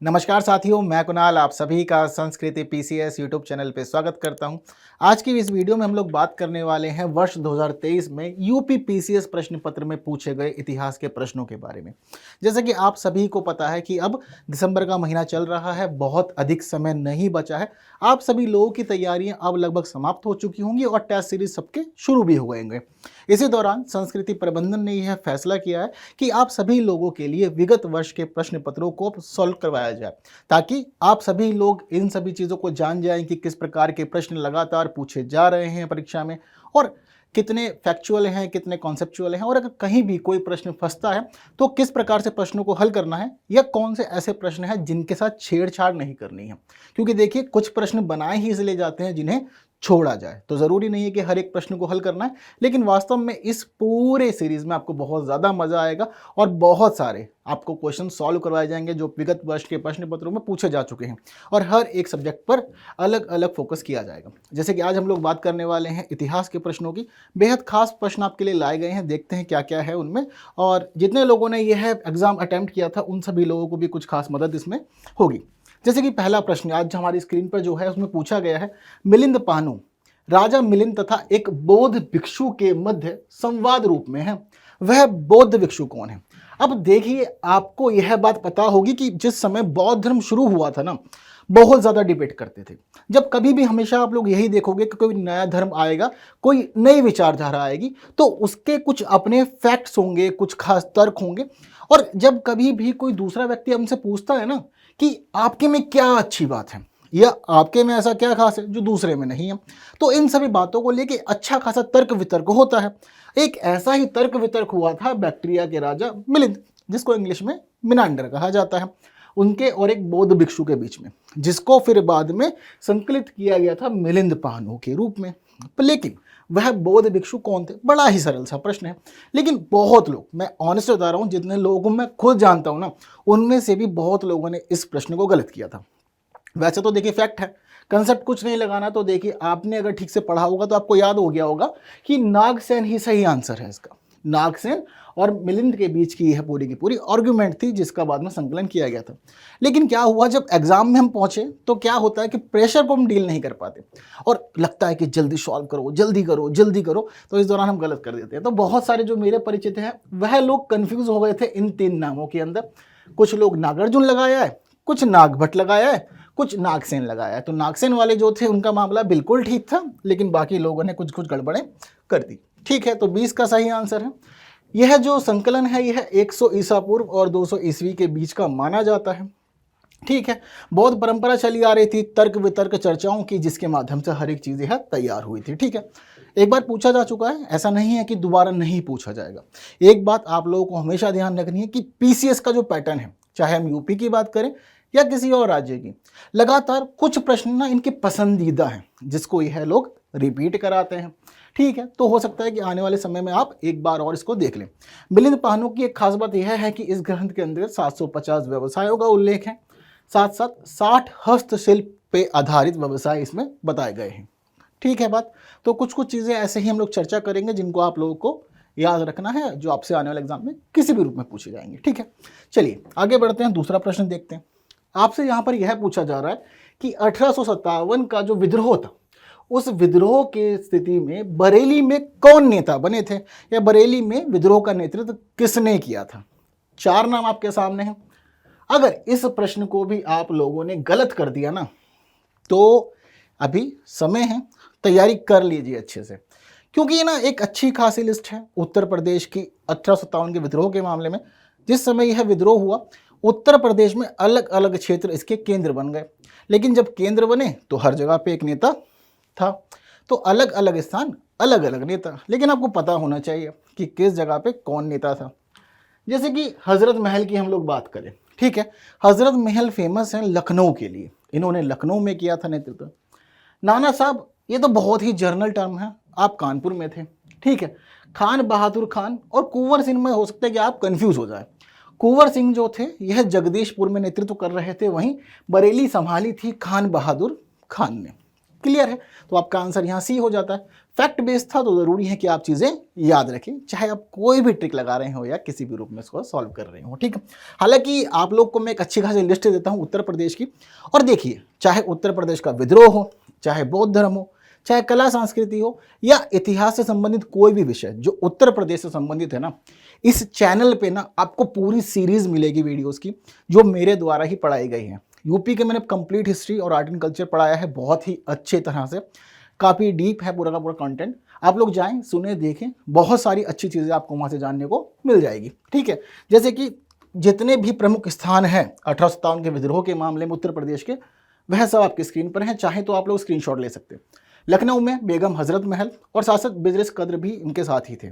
नमस्कार साथियों, मैं कुणाल आप सभी का संस्कृति पीसीएस यूट्यूब चैनल पे स्वागत करता हूं। आज की इस वीडियो में हम लोग बात करने वाले हैं वर्ष 2023 में यूपी पीसीएस प्रश्न पत्र में पूछे गए इतिहास के प्रश्नों के बारे में। जैसे कि आप सभी को पता है कि अब दिसंबर का महीना चल रहा है, बहुत अधिक समय नहीं बचा है। आप सभी लोगों की तैयारियां अब लगभग समाप्त हो चुकी होंगी और टेस्ट सीरीज सबके शुरू भी हो गएंगे। इसी दौरान संस्कृति प्रबंधन ने यह फैसला किया है कि आप सभी लोगों के लिए विगत वर्ष के प्रश्न पत्रों को सॉल्व करवाया जाए, ताकि आप सभी लोग इन सभी चीज़ों को जान जाएं कि किस प्रकार के प्रश्न लगातार पूछे जा रहे हैं परीक्षा में, और कितने फैक्चुअल हैं, कितने कॉन्सेप्चुअल हैं, और अगर कहीं भी कोई प्रश्न फंसता है तो किस प्रकार से प्रश्नों को हल करना है, या कौन से ऐसे प्रश्न हैं जिनके साथ छेड़छाड़ नहीं करनी है। क्योंकि देखिए, कुछ प्रश्न बनाए ही इसलिए जाते हैं जिन्हें छोड़ा जाए, तो ज़रूरी नहीं है कि हर एक प्रश्न को हल करना है। लेकिन वास्तव में इस पूरे सीरीज़ में आपको बहुत ज़्यादा मज़ा आएगा और बहुत सारे आपको क्वेश्चन सॉल्व करवाए जाएंगे जो विगत वर्ष के प्रश्न पत्रों में पूछे जा चुके हैं, और हर एक सब्जेक्ट पर अलग अलग फोकस किया जाएगा। जैसे कि आज हम लोग बात करने वाले हैं इतिहास के प्रश्नों की। बेहद खास प्रश्न आपके लिए लाए गए हैं, देखते हैं क्या क्या है उनमें, और जितने लोगों ने यह एग्ज़ाम अटैम्प्ट किया था उन सभी लोगों को भी कुछ खास मदद इसमें होगी। जैसे कि पहला प्रश्न आज हमारी स्क्रीन पर जो है उसमें पूछा गया है, मिलिंद पानु राजा मिलिंद तथा एक बौद्ध भिक्षु के मध्य संवाद रूप में है, वह बौद्ध भिक्षु कौन है। अब देखिए, आपको यह बात पता होगी कि जिस समय बौद्ध धर्म शुरू हुआ था ना, बहुत ज़्यादा डिबेट करते थे। जब कभी भी हमेशा आप लोग यही देखोगे कि कोई नया धर्म आएगा, कोई नई विचारधारा आएगी, तो उसके कुछ अपने फैक्ट्स होंगे, कुछ खास तर्क होंगे। और जब कभी भी कोई दूसरा व्यक्ति हमसे पूछता है ना कि आपके में क्या अच्छी बात है, या आपके में ऐसा क्या खास है जो दूसरे में नहीं है, तो इन सभी बातों को लेके अच्छा खासा तर्क वितर्क होता है। एक ऐसा ही तर्क वितर्क हुआ था बैक्ट्रिया के राजा मिलिंद, जिसको इंग्लिश में मिनांडर कहा जाता है, उनके और एक बौद्ध भिक्षु के बीच में, जिसको फिर बाद में संकलित किया गया था मिलिंद पानु के रूप में। लेकिन वह बौद्ध भिक्षु कौन थे, बड़ा ही सरल सा प्रश्न है। लेकिन बहुत लोग, मैं ऑनेस्ट बता रहा हूँ, जितने लोगों को मैं खुद जानता हूँ ना, उनमें से भी बहुत लोगों ने इस प्रश्न को गलत किया था। वैसे तो देखिए फैक्ट है, कंसेप्ट कुछ नहीं लगाना, तो देखिए आपने अगर ठीक से पढ़ा होगा तो आपको याद हो गया होगा कि नागसेन ही सही आंसर है इसका। नागसेन और मिलिंद के बीच की यह पूरी की पूरी आर्ग्यूमेंट थी, जिसका बाद में संकलन किया गया था। लेकिन क्या हुआ, जब एग्जाम में हम पहुंचे तो क्या होता है कि प्रेशर को हम डील नहीं कर पाते, और लगता है कि जल्दी सॉल्व करो, जल्दी करो, जल्दी करो, तो इस दौरान हम गलत कर देते हैं। तो बहुत सारे जो मेरे परिचित हैं वह लोग कन्फ्यूज हो गए थे इन तीन नामों के अंदर। कुछ लोग नागार्जुन लगाया है, कुछ नागभट्ट लगाया है, कुछ नागसेन लगाया है। तो नागसेन वाले जो थे उनका मामला बिल्कुल ठीक था, लेकिन बाकी लोगों ने कुछ कुछ गड़बड़ें कर दी। ठीक है, तो 20 का सही आंसर है। यह जो संकलन है यह 100 ईसा पूर्व और 200 ईस्वी के बीच का माना जाता है। ठीक है, बौद्ध परंपरा चली आ रही थी तर्क वितर्क चर्चाओं की, जिसके माध्यम से हर एक चीज़ यह तैयार हुई थी। ठीक है, एक बार पूछा जा चुका है, ऐसा नहीं है कि दोबारा नहीं पूछा जाएगा। एक बात आप लोगों को हमेशा ध्यान रखनी है कि पीसीएस का जो पैटर्न है, चाहे हम यूपी की बात करें या किसी और राज्य की, लगातार कुछ प्रश्न ना इनके पसंदीदा हैं, जिसको यह लोग रिपीट कराते हैं। ठीक है, तो हो सकता है कि आने वाले समय में आप एक बार और इसको देख लें। मिलिंद पानु की एक खास बात यह है कि इस ग्रंथ के अंदर 750 व्यवसायों का उल्लेख है, साथ साथ 60 हस्तशिल्प पे आधारित व्यवसाय इसमें बताए गए हैं। ठीक है बात, तो कुछ कुछ चीज़ें ऐसे ही हम लोग चर्चा करेंगे जिनको आप लोगों को याद रखना है, जो आपसे आने वाले एग्जाम में किसी भी रूप में पूछे जाएंगे। ठीक है, चलिए आगे बढ़ते हैं, दूसरा प्रश्न देखते हैं। आपसे यहाँ पर यह पूछा जा रहा है कि 1857 का जो विद्रोह था, उस विद्रोह की स्थिति में बरेली में कौन नेता बने थे, या बरेली में विद्रोह का नेतृत्व किसने किया था। 4 नाम आपके सामने हैं। अगर इस प्रश्न को भी आप लोगों ने गलत कर दिया ना, तो अभी समय है, तैयारी कर लीजिए अच्छे से, क्योंकि ये ना एक अच्छी खासी लिस्ट है उत्तर प्रदेश की 1857 के विद्रोह के मामले में। जिस समय यह विद्रोह हुआ, उत्तर प्रदेश में अलग अलग क्षेत्र इसके केंद्र बन गए, लेकिन जब केंद्र बने तो हर जगह पे एक नेता था, तो अलग अलग स्थान अलग अलग नेता। लेकिन आपको पता होना चाहिए कि किस जगह पे कौन नेता था। जैसे कि हजरत महल की हम लोग बात करें, ठीक है, हजरत महल फेमस है लखनऊ के लिए, इन्होंने लखनऊ में किया था नेतृत्व। नाना साहब, ये तो बहुत ही जर्नल टर्म है, आप कानपुर में थे। ठीक है, खान बहादुर खान और कुंवर सिंह में हो सकता है कि आप कंफ्यूज हो जाए। कुंवर सिंह जो थे यह जगदीशपुर में नेतृत्व कर रहे थे, वहीं बरेली संभाली थी खान बहादुर खान ने। क्लियर है? तो आपका आंसर यहाँ सी हो जाता है। फैक्ट बेस्ड था तो ज़रूरी है कि आप चीज़ें याद रखें, चाहे आप कोई भी ट्रिक लगा रहे हो या किसी भी रूप में इसको सॉल्व कर रहे हो, ठीक है। हालांकि आप लोग को मैं एक अच्छी खासी लिस्ट देता हूँ उत्तर प्रदेश की, और देखिए चाहे उत्तर प्रदेश का विद्रोह हो, चाहे बौद्ध धर्म हो, चाहे कला संस्कृति हो, या इतिहास से संबंधित कोई भी विषय जो उत्तर प्रदेश से संबंधित है ना, इस चैनल पे ना आपको पूरी सीरीज मिलेगी वीडियोस की, जो मेरे द्वारा ही पढ़ाई गई है। यूपी के मैंने कंप्लीट हिस्ट्री और आर्ट एंड कल्चर पढ़ाया है बहुत ही अच्छे तरह से, काफ़ी डीप है पूरा का पूरा कंटेंट। आप लोग जाएं, सुने, देखें, बहुत सारी अच्छी चीज़ें आपको वहाँ से जानने को मिल जाएगी, ठीक है। जैसे कि जितने भी प्रमुख स्थान हैं 1857 के विद्रोह के मामले में उत्तर प्रदेश के, वह सब आपकी स्क्रीन पर हैं, चाहे तो आप लोग स्क्रीनशॉट ले सकते हैं। लखनऊ में बेगम हजरत महल और शासक बिजलिस कद्र भी इनके साथ ही थे।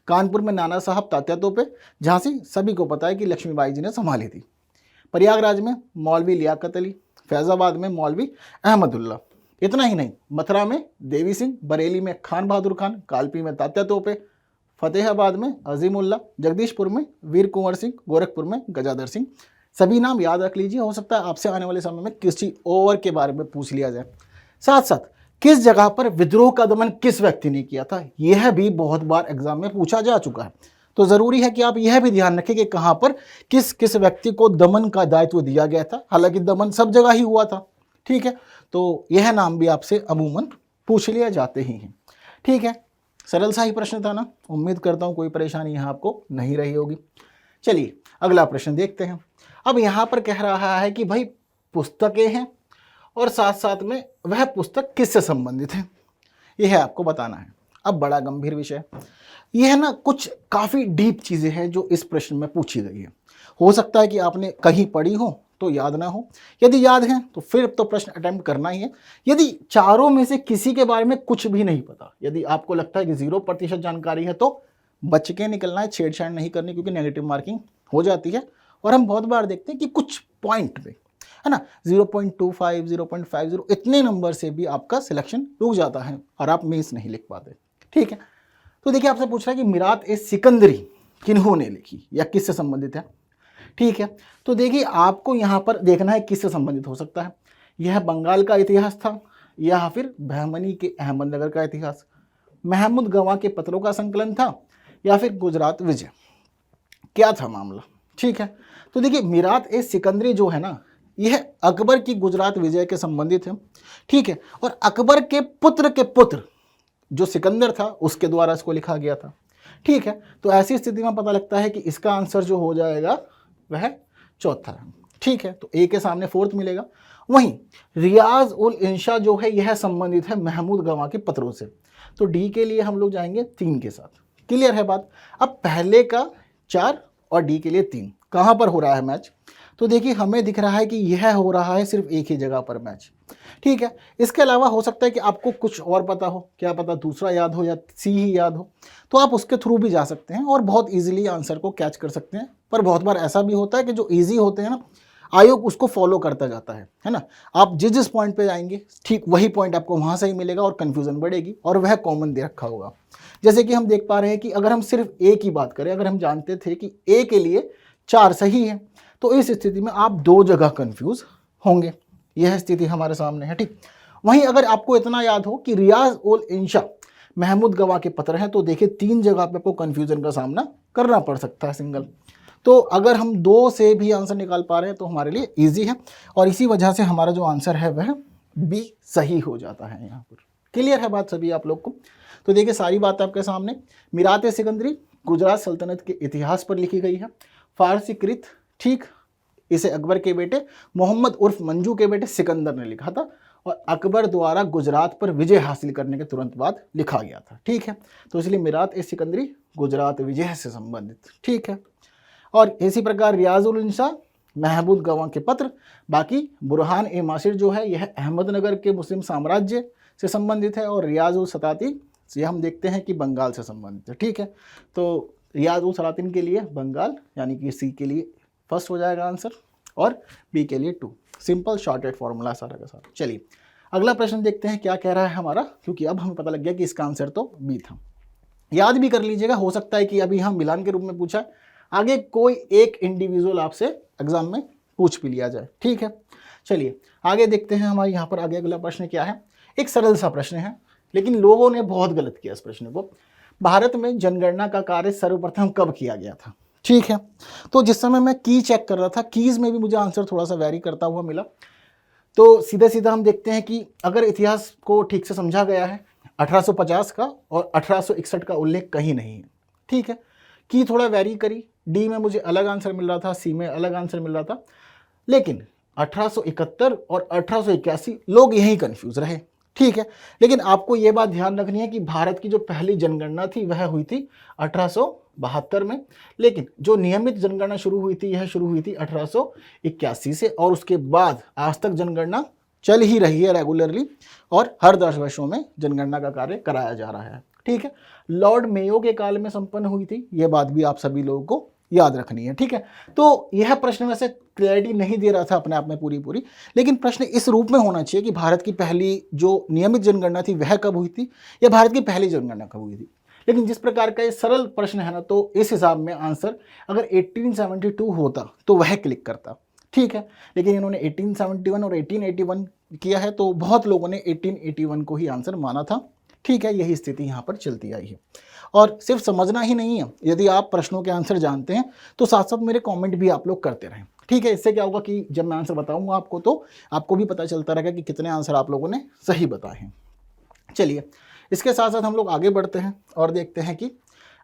कानपुर में नाना साहब तात्या तोपे, झांसी सभी को पता है कि लक्ष्मीबाई जी ने संभाली थी। प्रयागराज में मौलवी लियाकत अली, फैज़ाबाद में मौलवी अहमदुल्ला। इतना ही नहीं, मथुरा में देवी सिंह, बरेली में खान बहादुर खान, कालपी में तात्या तोपे, फतेहाबाद में अजीमुल्ला, जगदीशपुर में वीर कुंवर सिंह, गोरखपुर में गजाधर सिंह। सभी नाम याद रख लीजिए, हो सकता है आपसे आने वाले समय में किसी और के बारे में पूछ लिया जाए। साथ साथ किस जगह पर विद्रोह का दमन किस व्यक्ति ने किया था, यह भी बहुत बार एग्जाम में पूछा जा चुका है। तो ज़रूरी है कि आप यह भी ध्यान रखें कि कहाँ पर किस किस व्यक्ति को दमन का दायित्व दिया गया था। हालांकि दमन सब जगह ही हुआ था, ठीक है। तो यह नाम भी आपसे अमूमन पूछ लिया जाते ही हैं, ठीक है। सरल सा ही प्रश्न था ना, उम्मीद करता हूँ कोई परेशानी यहाँ आपको नहीं रही होगी। चलिए अगला प्रश्न देखते हैं। अब यहाँ पर कह रहा है कि भाई पुस्तकें हैं और साथ साथ में वह पुस्तक किससे संबंधित है, यह आपको बताना है। अब बड़ा गंभीर विषय, यह ना कुछ काफ़ी डीप चीज़ें हैं जो इस प्रश्न में पूछी गई है। हो सकता है कि आपने कहीं पढ़ी हो तो याद ना हो, यदि याद है तो फिर तो प्रश्न अटेम्प्ट करना ही है। यदि चारों में से किसी के बारे में कुछ भी नहीं पता, यदि आपको लगता है कि 0% जानकारी है, तो बच के निकलना है, छेड़छाड़ नहीं करनी, क्योंकि नेगेटिव मार्किंग हो जाती है। और हम बहुत बार देखते हैं कि कुछ पॉइंट पे है ना 0.25 0.50 इतने नंबर से भी आपका सिलेक्शन रुक जाता है और आप मीन्स नहीं लिख पाते, ठीक है। तो देखिए आपसे पूछ रहा है कि मिरात ए सिकंदरी किन्होंने लिखी या किससे संबंधित है, ठीक है। तो देखिए आपको यहाँ पर देखना है किससे संबंधित हो सकता है। यह बंगाल का इतिहास था, या फिर बहमनी के अहमदनगर का इतिहास, महमूद गवाह के पत्रों का संकलन था, या फिर गुजरात विजय, क्या था मामला, ठीक है। तो देखिए मिरात ए सिकंदरी जो है ना, यह अकबर की गुजरात विजय के संबंधित है, ठीक है। और अकबर के पुत्र जो सिकंदर था उसके द्वारा इसको लिखा गया था, ठीक है। तो ऐसी स्थिति में पता लगता है कि इसका आंसर जो हो जाएगा वह चौथा है, ठीक है। तो ए के सामने फोर्थ मिलेगा। वहीं रियाज उल इंशा जो है यह संबंधित है महमूद गवाह के पत्रों से, तो डी के लिए हम लोग जाएंगे 3 के साथ। क्लियर है बात। अब पहले का 4 और डी के लिए 3 कहाँ पर हो रहा है मैच, तो देखिए हमें दिख रहा है कि यह हो रहा है सिर्फ एक ही जगह पर मैच, ठीक है। इसके अलावा हो सकता है कि आपको कुछ और पता हो, क्या पता दूसरा याद हो या सी ही याद हो, तो आप उसके थ्रू भी जा सकते हैं और बहुत इजीली आंसर को कैच कर सकते हैं। पर बहुत बार ऐसा भी होता है कि जो इजी होते हैं ना, आयोग उसको फॉलो करता जाता है ना। आप जिस जिस पॉइंट पे जाएंगे ठीक वही पॉइंट आपको वहाँ से ही मिलेगा और कन्फ्यूज़न बढ़ेगी, और वह कॉमन दे रखा होगा। जैसे कि हम देख पा रहे हैं कि अगर हम सिर्फ ए की बात करें, अगर हम जानते थे कि ए के लिए 4 सही है, तो इस स्थिति में आप 2 जगह कंफ्यूज होंगे, यह स्थिति हमारे सामने है, ठीक। वहीं अगर आपको इतना याद हो कि रियाज उल इंशा महमूद गवाह के पत्र हैं, तो देखिए 3 जगह पे आपको कंफ्यूजन का सामना करना पड़ सकता है सिंगल। तो अगर हम 2 से भी आंसर निकाल पा रहे हैं तो हमारे लिए इजी है, और इसी वजह से हमारा जो आंसर है वह बी सही हो जाता है यहाँ पर। क्लियर है बात सभी आप लोग को। तो देखिए सारी बात आपके सामने। मिरात ए सिकंदरी गुजरात सल्तनत के इतिहास पर लिखी गई है, फारसी कृत, ठीक। इसे अकबर के बेटे मोहम्मद उर्फ मंजू के बेटे सिकंदर ने लिखा था, और अकबर द्वारा गुजरात पर विजय हासिल करने के तुरंत बाद लिखा गया था, ठीक है। तो इसलिए मिरात ए सिकंदरी गुजरात विजय से संबंधित, ठीक है। और इसी प्रकार रियाजुल इंशा महमूद गवाह के पत्र, बाकी बुरहान ए मासिर जो है यह अहमदनगर के मुस्लिम साम्राज्य से संबंधित है, और रियाजुल सताती ये हम देखते हैं कि बंगाल से संबंधित है, ठीक है। तो रियाजुल सलातिन के लिए बंगाल, यानी कि सी के लिए फर्स्ट हो जाएगा आंसर, और बी के लिए 2। सिंपल शॉर्टेड फॉर्मूला सारा का सारा। चलिए अगला प्रश्न देखते हैं क्या कह रहा है हमारा, क्योंकि अब हमें पता लग गया कि इसका आंसर तो बी था। याद भी कर लीजिएगा, हो सकता है कि अभी हम मिलान के रूप में पूछा, आगे कोई एक इंडिविजुअल आपसे एग्जाम में पूछ भी लिया जाए, ठीक है। चलिए आगे देखते हैं हमारे यहाँ पर आगे अगला प्रश्न क्या है। एक सरल सा प्रश्न है, लेकिन लोगों ने बहुत गलत किया इस प्रश्न को। भारत में जनगणना का कार्य सर्वप्रथम कब किया गया था? ठीक है, तो जिस समय मैं की चेक कर रहा था, कीज में भी मुझे आंसर थोड़ा सा वैरी करता हुआ मिला। तो सीधा सीधा हम देखते हैं कि अगर इतिहास को ठीक से समझा गया है, 1850 का और 1861 का उल्लेख कहीं नहीं है। ठीक है, की थोड़ा वैरी करी, डी में मुझे अलग आंसर मिल रहा था, सी में अलग आंसर मिल रहा था, लेकिन 1871 और 1881 लोग यहीं कंफ्यूज रहे। ठीक है, लेकिन आपको यह बात ध्यान रखनी है कि भारत की जो पहली जनगणना थी वह हुई थी 1872 में, लेकिन जो नियमित जनगणना शुरू हुई थी यह शुरू हुई थी 1881 से, और उसके बाद आज तक जनगणना चल ही रही है रेगुलरली, और हर 10 वर्षों में जनगणना का कार्य कराया जा रहा है। ठीक है, लॉर्ड मेयो के काल में संपन्न हुई थी, यह बात भी आप सभी लोगों को याद रखनी है। ठीक है, तो यह प्रश्न वैसे क्लैरिटी नहीं दे रहा था अपने आप में पूरी, लेकिन प्रश्न इस रूप में होना चाहिए कि भारत की पहली जो नियमित जनगणना थी वह कब हुई थी, या भारत की पहली जनगणना कब हुई थी। लेकिन जिस प्रकार का ये सरल प्रश्न है ना, तो इस हिसाब में आंसर अगर 1872 होता तो वह क्लिक करता। ठीक है, लेकिन इन्होंने 1871 और 1881 किया है, तो बहुत लोगों ने 1881 को ही आंसर माना था। ठीक है, यही स्थिति यहाँ पर चलती आई है। और सिर्फ समझना ही नहीं है, यदि आप प्रश्नों के आंसर जानते हैं तो साथ साथ मेरे कमेंट भी आप लोग करते रहें। ठीक है, इससे क्या होगा कि जब मैं आंसर बताऊंगा आपको तो आपको भी पता चलता रहेगा कि कितने आंसर आप लोगों ने सही बताए हैं। चलिए, इसके साथ साथ हम लोग आगे बढ़ते हैं और देखते हैं कि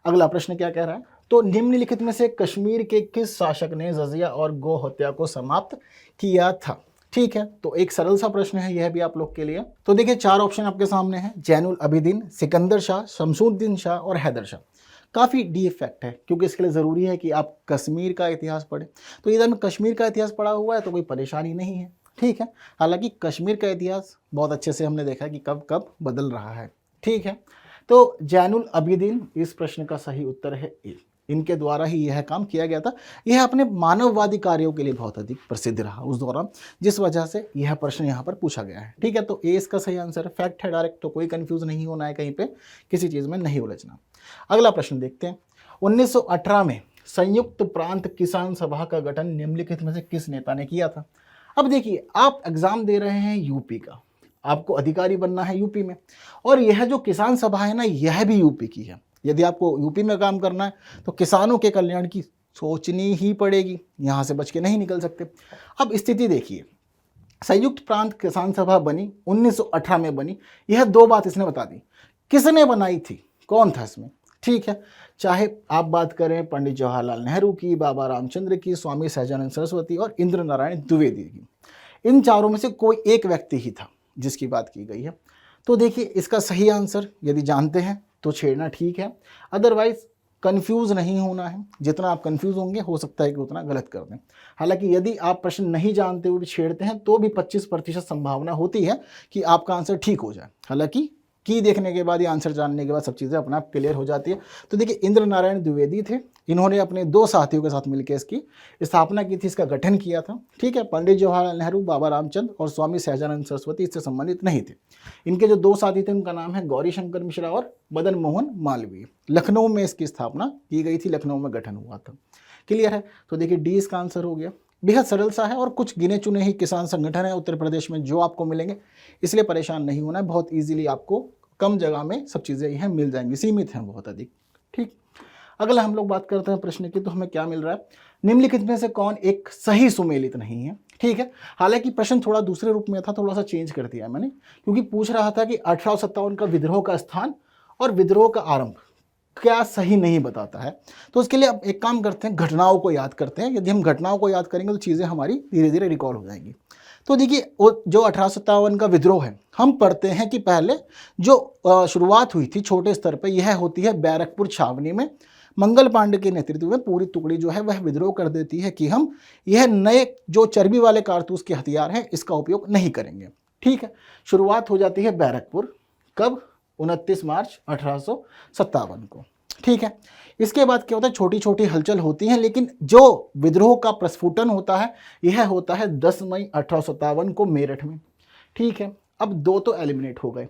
अगला प्रश्न क्या कह रहा है। तो निम्नलिखित में से कश्मीर के किस शासक ने जजिया और गो हत्या को समाप्त किया था? ठीक है, तो एक सरल सा प्रश्न है यह भी आप लोग के लिए। तो देखिए, 4 ऑप्शन आपके सामने हैं, जैनुल अबिदीन, सिकंदर शाह, शमसुद्दीन शाह और हैदर शाह। काफ़ी डी इफेक्ट है, क्योंकि इसके लिए ज़रूरी है कि आप कश्मीर का इतिहास पढ़ें। तो इधर में कश्मीर का इतिहास पढ़ा हुआ है तो कोई परेशानी नहीं है। ठीक है, हालांकि कश्मीर का इतिहास बहुत अच्छे से हमने देखा कि कब कब बदल रहा है। ठीक है, तो जैनुल अबिदीन इस प्रश्न का सही उत्तर है ए। इनके द्वारा ही यह काम किया गया था। यह अपने मानववादी कार्यों के लिए बहुत अधिक प्रसिद्ध रहा उस दौरान, जिस वजह से यह प्रश्न यहाँ पर पूछा गया है। ठीक है, तो ए इसका सही आंसर है, फैक्ट है डायरेक्ट, तो कोई कंफ्यूज नहीं होना है, कहीं पे किसी चीज़ में नहीं उलझना। अगला प्रश्न देखते हैं। 1918 में संयुक्त प्रांत किसान सभा का गठन निम्नलिखित में से किस नेता ने किया था? अब देखिए, आप एग्जाम दे रहे हैं यूपी का, आपको अधिकारी बनना है यूपी में, और यह जो किसान सभा है ना, यह भी यूपी की है। यदि आपको यूपी में काम करना है तो किसानों के कल्याण की सोचनी ही पड़ेगी, यहाँ से बच के नहीं निकल सकते। अब स्थिति देखिए, संयुक्त प्रांत किसान सभा बनी 1918 में बनी, यह 2 बात इसने बता दी। किसने बनाई थी, कौन था इसमें? ठीक है, चाहे आप बात करें पंडित जवाहरलाल नेहरू की, बाबा रामचंद्र की, स्वामी सहजानंद सरस्वती और इंद्र नारायण द्विवेदी की, इन चारों में से कोई एक व्यक्ति ही था जिसकी बात की गई है। तो देखिए, इसका सही आंसर यदि जानते हैं तो छेड़ना ठीक है, अदरवाइज कंफ्यूज नहीं होना है। जितना आप कंफ्यूज होंगे हो सकता है कि उतना गलत कर दें। हालांकि यदि आप प्रश्न नहीं जानते हुए भी छेड़ते हैं तो भी 25% संभावना होती है कि आपका आंसर ठीक हो जाए। हालांकि की देखने के बाद या आंसर जानने के बाद सब चीज़ें अपने आप क्लियर हो जाती है। तो देखिए, इंद्र नारायण द्विवेदी थे, इन्होंने अपने 2 साथियों के साथ मिलकर इसकी स्थापना की थी, इसका गठन किया था। ठीक है, पंडित जवाहरलाल नेहरू, बाबा रामचंद्र और स्वामी सहजानंद सरस्वती इससे संबंधित नहीं थे। इनके जो 2 साथी थे उनका नाम है गौरी शंकर मिश्रा और मदन मोहन मालवीय। लखनऊ में इसकी स्थापना की गई थी, लखनऊ में गठन हुआ था। क्लियर है, तो देखिए डी इसका आंसर हो गया। बेहद सरल सा है, और कुछ गिने चुने ही किसान संगठन है उत्तर प्रदेश में जो आपको मिलेंगे, इसलिए परेशान नहीं होना है। बहुत ईजिली आपको कम जगह में सब चीज़ें यह मिल जाएंगी, सीमित हैं बहुत अधिक। ठीक, अगला हम लोग बात करते हैं प्रश्न की, तो हमें क्या मिल रहा है, निम्नलिखित में से कौन एक सही सुमेलित नहीं है? ठीक है, हालांकि प्रश्न थोड़ा दूसरे रूप में था, थोड़ा सा चेंज कर दिया मैंने, क्योंकि पूछ रहा था कि 1857 का विद्रोह का स्थान और विद्रोह का आरंभ क्या सही नहीं बताता है। तो उसके लिए अब एक काम करते हैं, घटनाओं को याद करते हैं। यदि हम घटनाओं को याद करेंगे तो चीज़ें हमारी धीरे धीरे रिकॉल हो जाएंगी। तो देखिए, जो 1857 का विद्रोह है, हम पढ़ते हैं कि पहले जो शुरुआत हुई थी छोटे स्तर पर, यह होती है बैरकपुर छावनी में। मंगल पांडे के नेतृत्व में पूरी टुकड़ी जो है वह विद्रोह कर देती है कि हम यह नए जो चर्बी वाले कारतूस के हथियार हैं इसका उपयोग नहीं करेंगे। ठीक है, शुरुआत हो जाती है बैरकपुर, कब? 29 मार्च 1857 को। ठीक है, इसके बाद क्या होता है, छोटी छोटी हलचल होती है, लेकिन जो विद्रोह का प्रस्फुटन होता है यह होता है 10 मई 1857 को मेरठ में। ठीक है, अब 2 तो एलिमिनेट हो गए,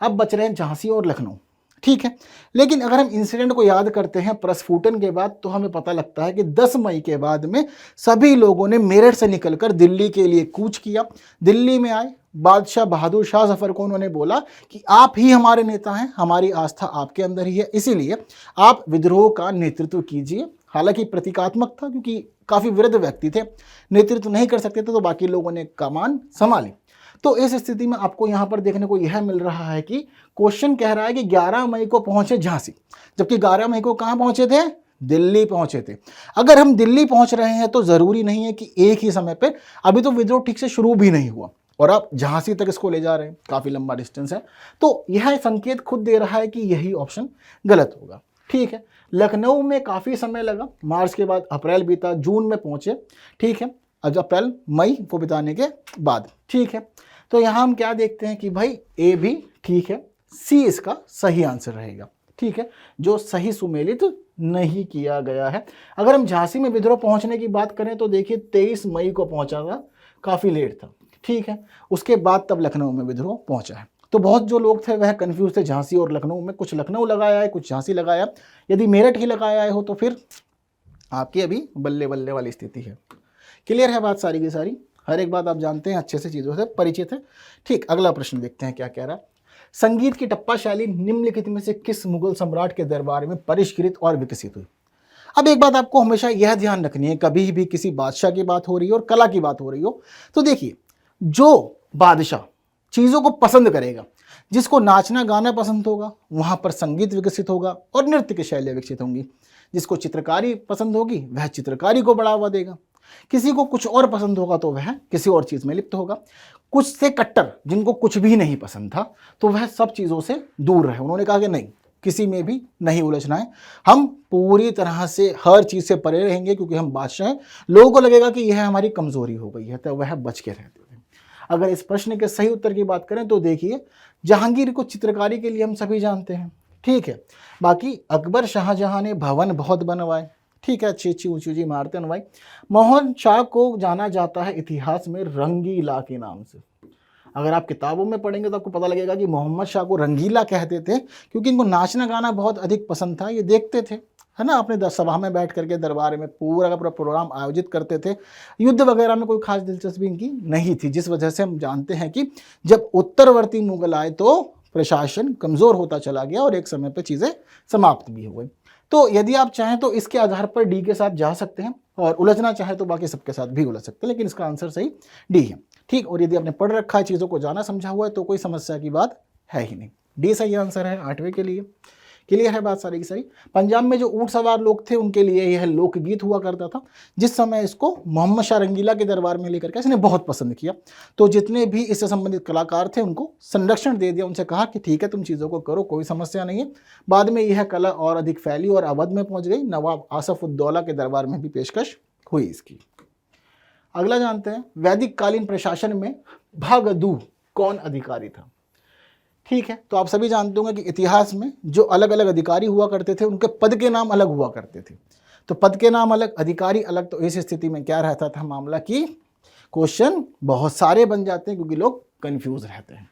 अब बच रहे हैं झांसी और लखनऊ। ठीक है, लेकिन अगर हम इंसिडेंट को याद करते हैं प्रस्फुटन के बाद, तो हमें पता लगता है कि 10 मई के बाद में सभी लोगों ने मेरठ से निकलकर दिल्ली के लिए कूच किया। दिल्ली में आए बादशाह बहादुर शाह जफर को उन्होंने बोला कि आप ही हमारे नेता हैं, हमारी आस्था आपके अंदर ही है, इसीलिए आप विद्रोह का नेतृत्व कीजिए। हालांकि प्रतीकात्मक था क्योंकि काफ़ी वृद्ध व्यक्ति थे, नेतृत्व नहीं कर सकते थे, तो बाकी लोगों ने कमान संभाली। तो इस स्थिति में आपको यहाँ पर देखने को यह मिल रहा है कि क्वेश्चन कह रहा है कि 11 मई को पहुंचे झांसी, जबकि 11 मई को कहाँ पहुंचे थे? दिल्ली पहुंचे थे। अगर हम दिल्ली पहुंच रहे हैं तो जरूरी नहीं है कि एक ही समय पे, अभी तो विद्रोह ठीक से शुरू भी नहीं हुआ और आप झांसी तक इसको ले जा रहे हैं, काफी लंबा डिस्टेंस है। तो यह संकेत खुद दे रहा है कि यही ऑप्शन गलत होगा। ठीक है, लखनऊ में काफी समय लगा, मार्च के बाद अप्रैल बीता, जून में पहुंचे। ठीक है, आज अप्रैल मई को बिताने के बाद। ठीक है, तो यहां हम क्या देखते हैं कि भाई ए भी ठीक है, सी इसका सही आंसर रहेगा। ठीक है, जो सही सुमेलित नहीं किया गया है। अगर हम झांसी में विद्रोह पहुंचने की बात करें तो देखिए 23 मई को पहुंचा था, काफी लेट था। ठीक है, उसके बाद तब लखनऊ में विद्रोह पहुंचा है। तो बहुत जो लोग थे वह कंफ्यूज थे झांसी और लखनऊ में, कुछ लखनऊ लगाया है, कुछ झांसी लगाया। यदि मेरठ ही लगाया हो तो फिर आपकी अभी बल्ले बल्ले वाली स्थिति है। क्लियर है बात सारी की सारी? हर एक बात आप जानते हैं, अच्छे से चीज़ों से परिचित है। ठीक, अगला प्रश्न देखते हैं क्या कह रहा है। संगीत की टप्पा शैली निम्नलिखित में से किस मुगल सम्राट के दरबार में परिष्कृत और विकसित हुई? अब एक बात आपको हमेशा यह ध्यान रखनी है, कभी भी किसी बादशाह की बात हो रही हो और कला की बात हो रही हो तो देखिए, जो बादशाह चीज़ों को पसंद करेगा, जिसको नाचना गाना पसंद होगा, वहाँ पर संगीत विकसित होगा और नृत्य की शैलियाँ विकसित होंगी। जिसको चित्रकारी पसंद होगी वह चित्रकारी को बढ़ावा देगा, किसी को कुछ और पसंद होगा तो वह किसी और चीज़ में लिप्त होगा। कुछ से कट्टर, जिनको कुछ भी नहीं पसंद था, तो वह सब चीज़ों से दूर रहे। उन्होंने कहा कि नहीं, किसी में भी नहीं उलझना है, हम पूरी तरह से हर चीज़ से परे रहेंगे क्योंकि हम बादशाह हैं। लोगों को लगेगा कि यह हमारी कमजोरी हो गई है, तो वह बच के रहते थे। अगर इस प्रश्न के सही उत्तर की बात करें तो देखिए, जहांगीर को चित्रकारी के लिए हम सभी जानते हैं। ठीक है, बाकी अकबर शाहजहां ने भवन बहुत बनवाए। ठीक है, अच्छी अच्छी ऊंची ऊंची इमारतें बनवाई। मोहन शाह को जाना जाता है इतिहास में रंगीला के नाम से। अगर आप किताबों में पढ़ेंगे तो आपको पता लगेगा कि मोहम्मद शाह को रंगीला कहते थे क्योंकि इनको नाचना गाना बहुत अधिक पसंद था। ये देखते थे, है ना, अपने सभा में बैठ करके दरबार में पूरा का पूरा प्रोग्राम आयोजित करते थे। युद्ध वगैरह में कोई खास दिलचस्पी इनकी नहीं थी, जिस वजह से हम जानते हैं कि जब उत्तरवर्ती मुगल आए तो प्रशासन कमज़ोर होता चला गया और एक समय पर चीज़ें समाप्त भी हो गई। तो यदि आप चाहें तो इसके आधार पर डी के साथ जा सकते हैं और उलझना चाहे तो बाकी सबके साथ भी उलझ सकते हैं, लेकिन इसका आंसर सही डी है। ठीक, और यदि आपने पढ़ रखा है, चीज़ों को जाना समझा हुआ है तो कोई समस्या की बात है ही नहीं। डी सही आंसर है 8वें के लिए। क्लियर है बात सारी की सारी? पंजाब में जो ऊंट सवार लोग थे उनके लिए यह लोकगीत हुआ करता था, जिस समय इसको मोहम्मद शाह रंगीला के दरबार में लेकर के इसने बहुत पसंद किया। तो जितने भी इससे संबंधित कलाकार थे उनको संरक्षण दे दिया, उनसे कहा कि ठीक है तुम चीज़ों को करो, कोई समस्या नहीं है। बाद में यह कला और अधिक फैली और अवध में पहुंच गई। नवाब आसफ उद्दौला के दरबार में भी पेशकश हुई इसकी। अगला जानते हैं, वैदिक कालीन प्रशासन में भागदू कौन अधिकारी था? ठीक है, तो आप सभी जानते होंगे कि इतिहास में जो अलग अलग अधिकारी हुआ करते थे उनके पद के नाम अलग हुआ करते थे। तो पद के नाम अलग, अधिकारी अलग। तो इस स्थिति में क्या रहता था मामला कि क्वेश्चन बहुत सारे बन जाते हैं क्योंकि लोग कंफ्यूज रहते हैं।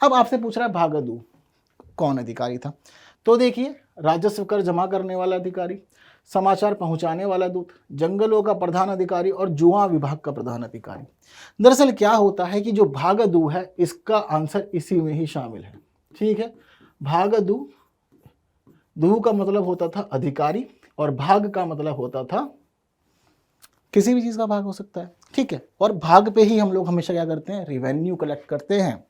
अब आपसे पूछ रहा है भागदू कौन अधिकारी था? तो देखिए, राजस्व कर जमा करने वाला अधिकारी, समाचार पहुंचाने वाला दूत, जंगलों का प्रधान अधिकारी और जुआ विभाग का प्रधान अधिकारी। दरअसल क्या होता है कि जो भागदू है इसका आंसर इसी में ही शामिल है। ठीक है, भागदू, दू का मतलब होता था अधिकारी और भाग का मतलब होता था किसी भी चीज का भाग हो सकता है। ठीक है, और भाग पे ही हम लोग हमेशा क्या करते हैं, रिवेन्यू कलेक्ट करते हैं,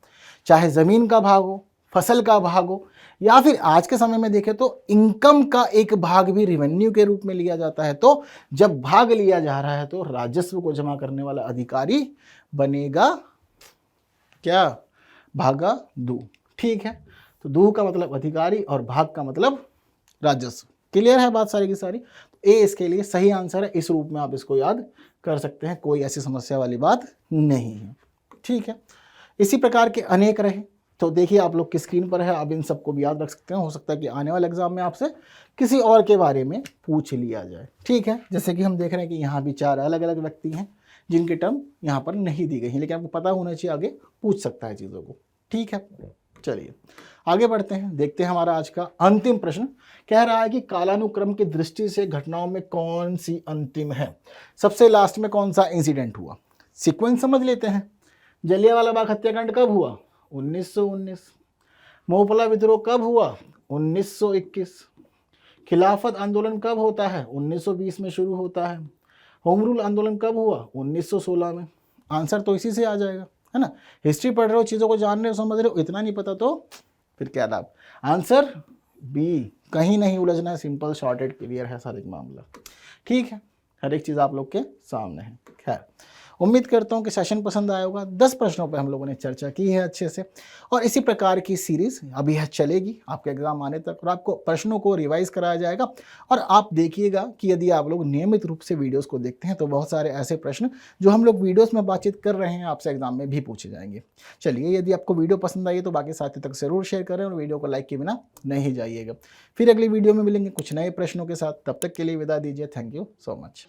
चाहे जमीन का भाग हो, फसल का भाग हो, या फिर आज के समय में देखें तो इनकम का एक भाग भी रिवेन्यू के रूप में लिया जाता है। तो जब भाग लिया जा रहा है तो राजस्व को जमा करने वाला अधिकारी बनेगा क्या? भागदू। ठीक है, तो दू का मतलब अधिकारी और भाग का मतलब राजस्व। क्लियर है बात सारी की सारी? ए इसके लिए सही आंसर है। इस रूप में आप इसको याद कर सकते हैं, कोई ऐसी समस्या वाली बात नहीं है। ठीक है, इसी प्रकार के अनेक रहे। तो देखिए आप लोग की स्क्रीन पर है, आप इन सबको भी याद रख सकते हैं। हो सकता है कि आने वाले एग्जाम में आपसे किसी और के बारे में पूछ लिया जाए। ठीक है, जैसे कि हम देख रहे हैं कि यहाँ भी 4 अलग अलग व्यक्ति हैं जिनकी टर्म यहाँ पर नहीं दी गई है, लेकिन आपको पता होना चाहिए, आगे पूछ सकता है चीज़ों को। ठीक है, चलिए आगे बढ़ते हैं, देखते हैं हमारा आज का अंतिम प्रश्न। कह रहा है कि कालानुक्रम की दृष्टि से घटनाओं में कौन सी अंतिम है? सबसे लास्ट में कौन सा इंसिडेंट हुआ? सीक्वेंस समझ लेते हैं। जलियांवाला बाग हत्याकांड कब हुआ? 1919। मोपला विद्रोह कब हुआ? 1921। खिलाफत आंदोलन कब होता है? 1920 में शुरू होता है। होम रूल आंदोलन कब हुआ? 1916 में। आंसर तो इसी से आ जाएगा, है ना। हिस्ट्री पढ़ रहे हो, चीज़ों को जान रहे हो, समझ रहे हो, इतना नहीं पता तो फिर क्या लाभ। आंसर बी, कहीं नहीं उलझना है, सिंपल शॉर्टेड क्लियर है सारा मामला। ठीक है, हर एक चीज़ आप लोग के सामने है। खैर, उम्मीद करता हूँ कि सेशन पसंद आया होगा। 10 प्रश्नों पर हम लोगों ने चर्चा की है अच्छे से, और इसी प्रकार की सीरीज अभी यह चलेगी आपके एग्जाम आने तक, और आपको प्रश्नों को रिवाइज कराया जाएगा। और आप देखिएगा कि यदि आप लोग नियमित रूप से वीडियोस को देखते हैं तो बहुत सारे ऐसे प्रश्न जो हम लोग वीडियोस में बातचीत कर रहे हैं आपसे एग्जाम में भी पूछे जाएंगे। चलिए, यदि आपको वीडियो पसंद आई तो बाकी साथी तक जरूर शेयर करें, और वीडियो को लाइक के बिना नहीं जाइएगा। फिर अगली वीडियो में मिलेंगे कुछ नए प्रश्नों के साथ, तब तक के लिए विदा दीजिए। Thank you so much.